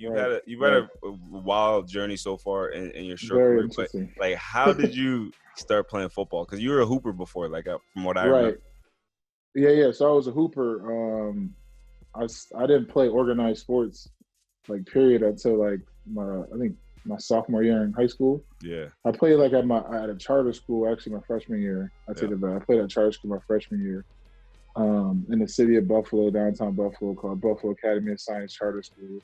So you've had a wild journey so far in your short Very career. But interesting. like, how did you start playing football? Because you were a hooper before, like from what I Right. remember. Yeah. So I was a hooper. I didn't play organized sports like period until like I think my sophomore year in high school. Yeah. I played like at a charter school actually my freshman year. I take Yeah. it back. I played at charter school my freshman year. In the city of Buffalo, downtown Buffalo, called Buffalo Academy of Science Charter School.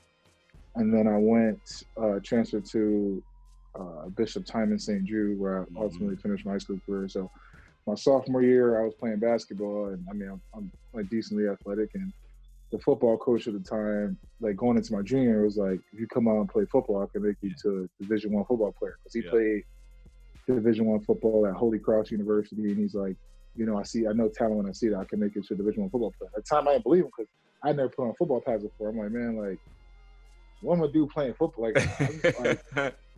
And then I transferred to Bishop Timon St. Jude, where I ultimately finished my high school career. So my sophomore year, I was playing basketball, and I mean, I'm like decently athletic. And the football coach at the time, like going into my junior year, was like, if you come out and play football, I can make you to a Division I football player, because he played Division I football at Holy Cross University, and he's like, I know talent when I see that. I can make it to a Division I football player. At the time, I didn't believe him because I never put on football pads before. I'm like, man, like, what am I do playing football?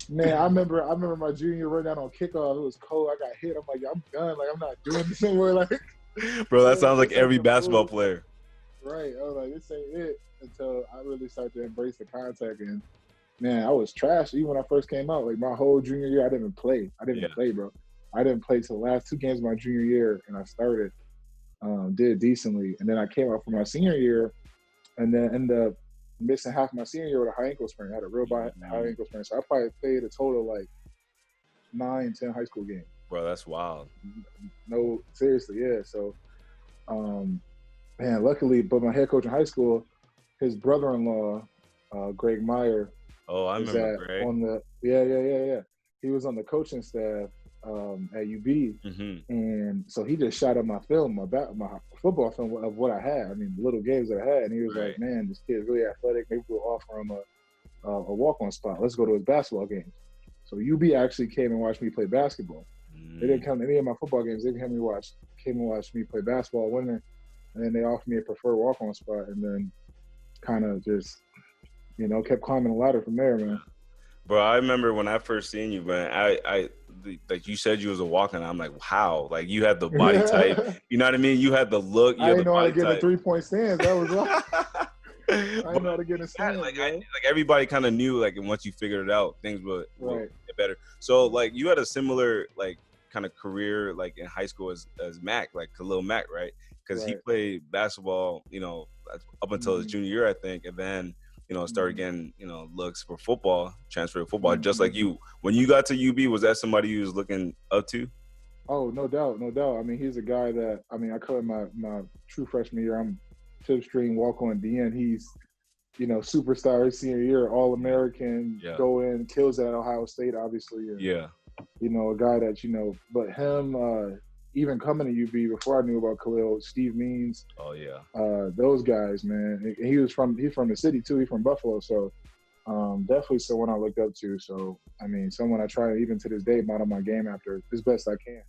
Man, I remember my junior year running down on kickoff. It was cold. I got hit. I'm like, I'm done. Like, I'm not doing this anymore. Like, bro, that sounds like every basketball player. Right. I was like, this ain't it, until I really started to embrace the contact. And man, I was trash even when I first came out. Like my whole junior year, I didn't even play. Bro. I didn't play till the last 2 games of my junior year, and I started, did decently, and then I came out for my senior year, and then ended up missing half my senior year with a high ankle sprain. I had a real bad high ankle sprain, so I probably played a total of like 9, 10 high school games. Bro, that's wild. No, seriously, yeah. So, man, luckily, but my head coach in high school, his brother-in-law, Greg Meyer. Oh, I remember Greg. Yeah. He was on the coaching staff at UB, and so he just shot up my film, my football film of what I had. I mean, the little games that I had, and he was like, "Man, this kid's really athletic. Maybe we'll offer him a walk-on spot. Let's go to his basketball games." So UB actually came and watched me play basketball. They didn't come to any of my football games. They came and watched me play basketball winter, and then they offered me a preferred walk-on spot, and then kind of just, kept climbing the ladder from there, man. Bro, I remember when I first seen you, man. I like you said you was a walk-on. I'm like, wow, like you had the body type. You know what I mean? You had the look. I didn't know how to get in a 3-point stance. That was wrong. I didn't know how to get in stance. Like everybody kind of knew, like, once you figured it out, things would get better. So like you had a similar like kind of career like in high school as Mac, like Khalil Mack, right? Because he played basketball, up until his junior year, I think, and then started getting, looks for football, transfer to football, just like you. When you got to UB, was that somebody you was looking up to? Oh, no doubt. I mean, he's a guy that, I covered my true freshman year. I'm fifth string walk-on DN. He's, superstar his senior year, All-American, go in, kills it at Ohio State, obviously. And, a guy that, but him, even coming to UB before I knew about Khalil, Steve Means. Oh yeah. Those guys, man. He's from the city too. He's from Buffalo, so definitely someone I looked up to. So I mean, someone I try even to this day model my game after as best I can.